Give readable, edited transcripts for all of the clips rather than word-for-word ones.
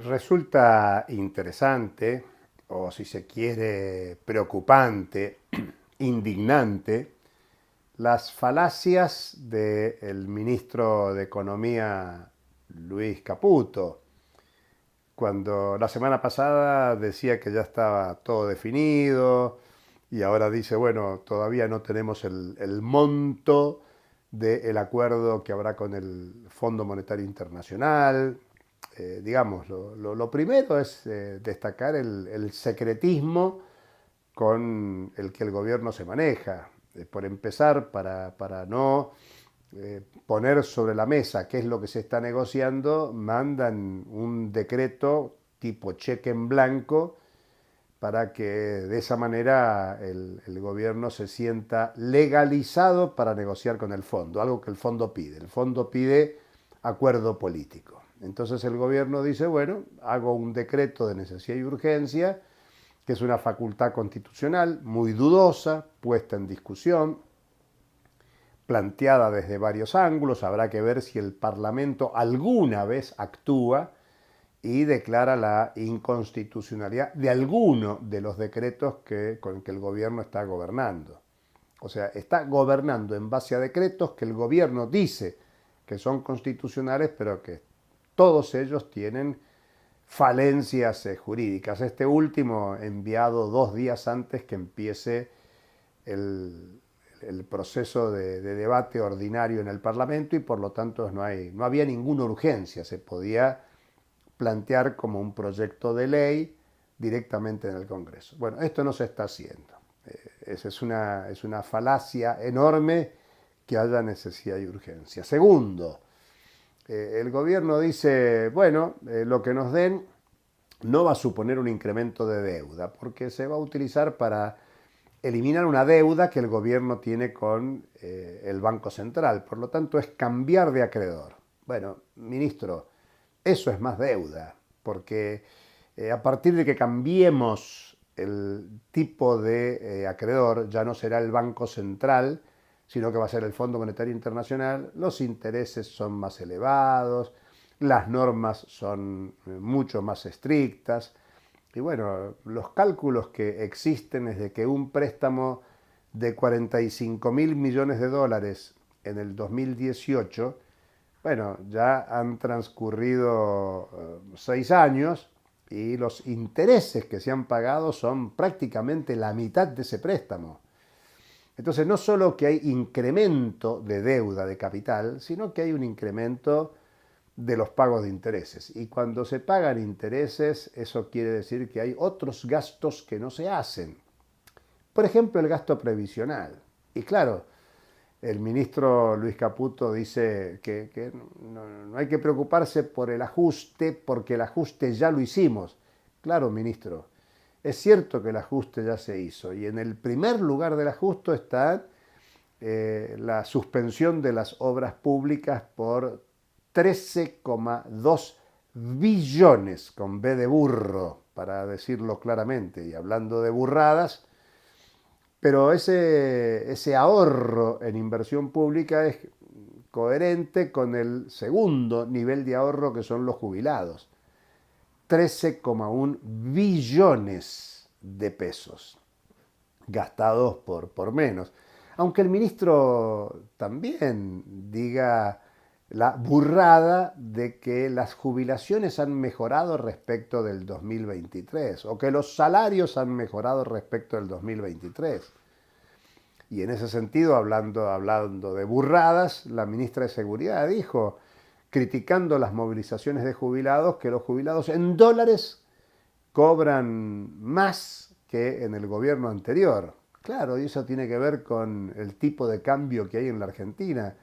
Resulta interesante, o si se quiere, preocupante, indignante, las falacias del ministro de Economía Luis Caputo, cuando la semana pasada decía que ya estaba todo definido y ahora dice, bueno, todavía no tenemos el monto del acuerdo que habrá con el Fondo Monetario Internacional. Digamos, lo primero es destacar el secretismo con el que el gobierno se maneja. Por empezar, para no poner sobre la mesa qué es lo que se está negociando, mandan un decreto tipo cheque en blanco para que de esa manera el gobierno se sienta legalizado para negociar con el fondo, algo que el fondo pide. El fondo pide acuerdo político. Entonces el gobierno dice, bueno, hago un decreto de necesidad y urgencia, que es una facultad constitucional muy dudosa, puesta en discusión, planteada desde varios ángulos. Habrá que ver si el Parlamento alguna vez actúa y declara la inconstitucionalidad de alguno de los decretos con que el gobierno está gobernando. O sea, está gobernando en base a decretos que el gobierno dice que son constitucionales, pero que todos ellos tienen falencias jurídicas. Este último enviado 2 días antes que empiece el, el proceso de debate ordinario en el Parlamento y por lo tanto no había ninguna urgencia, se podía plantear como un proyecto de ley directamente en el Congreso. Bueno, esto no se está haciendo. Es una falacia enorme que haya necesidad y urgencia. Segundo, el gobierno dice, bueno, lo que nos den no va a suponer un incremento de deuda, porque se va a utilizar para eliminar una deuda que el gobierno tiene con el Banco Central. Por lo tanto, es cambiar de acreedor. Bueno, ministro, eso es más deuda, porque a partir de que cambiemos el tipo de acreedor, ya no será el Banco Central, sino que va a ser el Fondo Monetario Internacional, los intereses son más elevados, las normas son mucho más estrictas. Y bueno, los cálculos que existen es de que un préstamo de 45 mil millones de dólares en el 2018, bueno, ya han transcurrido 6 años y los intereses que se han pagado son prácticamente la mitad de ese préstamo. Entonces, no solo que hay incremento de deuda de capital, sino que hay un incremento de los pagos de intereses. Y cuando se pagan intereses, eso quiere decir que hay otros gastos que no se hacen. Por ejemplo, el gasto previsional. Y claro, el ministro Luis Caputo dice que no hay que preocuparse por el ajuste porque el ajuste ya lo hicimos. Claro, ministro, es cierto que el ajuste ya se hizo y en el primer lugar del ajuste está la suspensión de las obras públicas por 13,2 billones, con B de burro, para decirlo claramente, y hablando de burradas, pero ese ahorro en inversión pública es coherente con el segundo nivel de ahorro que son los jubilados. 13,1 billones de pesos gastados por menos. Aunque el ministro también diga la burrada de que las jubilaciones han mejorado respecto del 2023 o que los salarios han mejorado respecto del 2023. Y en ese sentido, hablando de burradas, la ministra de Seguridad dijo, criticando las movilizaciones de jubilados, que los jubilados en dólares cobran más que en el gobierno anterior. Claro, y eso tiene que ver con el tipo de cambio que hay en la Argentina.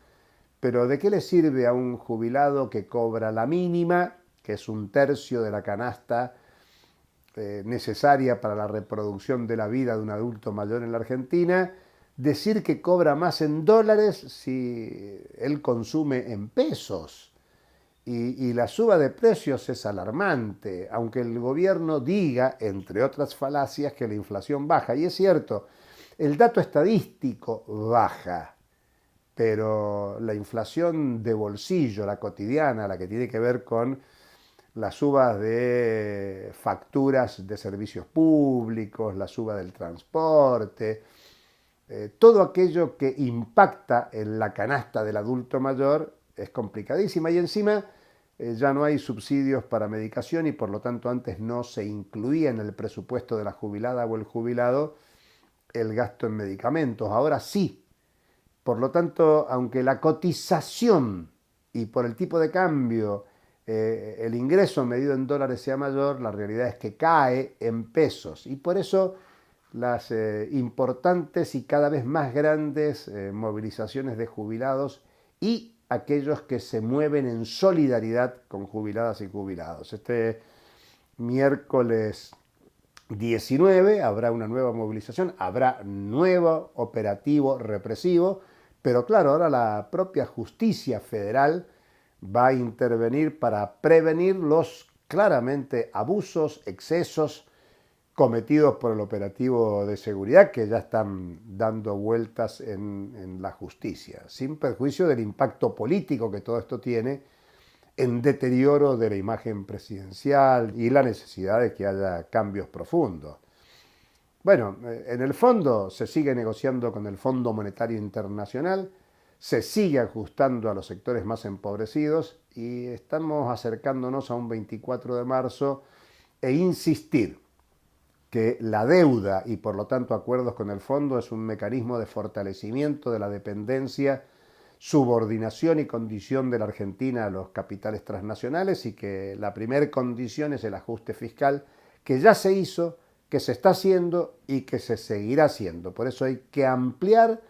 Pero ¿de qué le sirve a un jubilado que cobra la mínima, que es 1/3 de la canasta necesaria para la reproducción de la vida de un adulto mayor en la Argentina, decir que cobra más en dólares si él consume en pesos? Y la suba de precios es alarmante, aunque el gobierno diga, entre otras falacias, que la inflación baja. Y es cierto, el dato estadístico baja, pero la inflación de bolsillo, la cotidiana, la que tiene que ver con las subas de facturas de servicios públicos, la suba del transporte, todo aquello que impacta en la canasta del adulto mayor es complicadísima y encima ya no hay subsidios para medicación y por lo tanto antes no se incluía en el presupuesto de la jubilada o el jubilado el gasto en medicamentos, ahora sí. Por lo tanto, aunque la cotización y por el tipo de cambio el ingreso medido en dólares sea mayor, la realidad es que cae en pesos y por eso las importantes y cada vez más grandes movilizaciones de jubilados y aquellos que se mueven en solidaridad con jubiladas y jubilados. Este miércoles 19 habrá una nueva movilización, habrá nuevo operativo represivo, pero claro, ahora la propia justicia federal va a intervenir para prevenir los claramente abusos, excesos cometidos por el operativo de seguridad que ya están dando vueltas en la justicia, sin perjuicio del impacto político que todo esto tiene en deterioro de la imagen presidencial y la necesidad de que haya cambios profundos. Bueno, en el fondo se sigue negociando con el Fondo Monetario Internacional, se sigue ajustando a los sectores más empobrecidos y estamos acercándonos a un 24 de marzo e insistir que la deuda y por lo tanto acuerdos con el fondo es un mecanismo de fortalecimiento de la dependencia, subordinación y condición de la Argentina a los capitales transnacionales y que la primera condición es el ajuste fiscal que ya se hizo, que se está haciendo y que se seguirá haciendo. Por eso hay que ampliar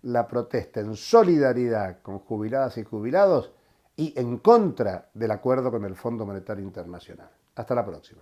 la protesta en solidaridad con jubiladas y jubilados y en contra del acuerdo con el Fondo Monetario Internacional. Hasta la próxima.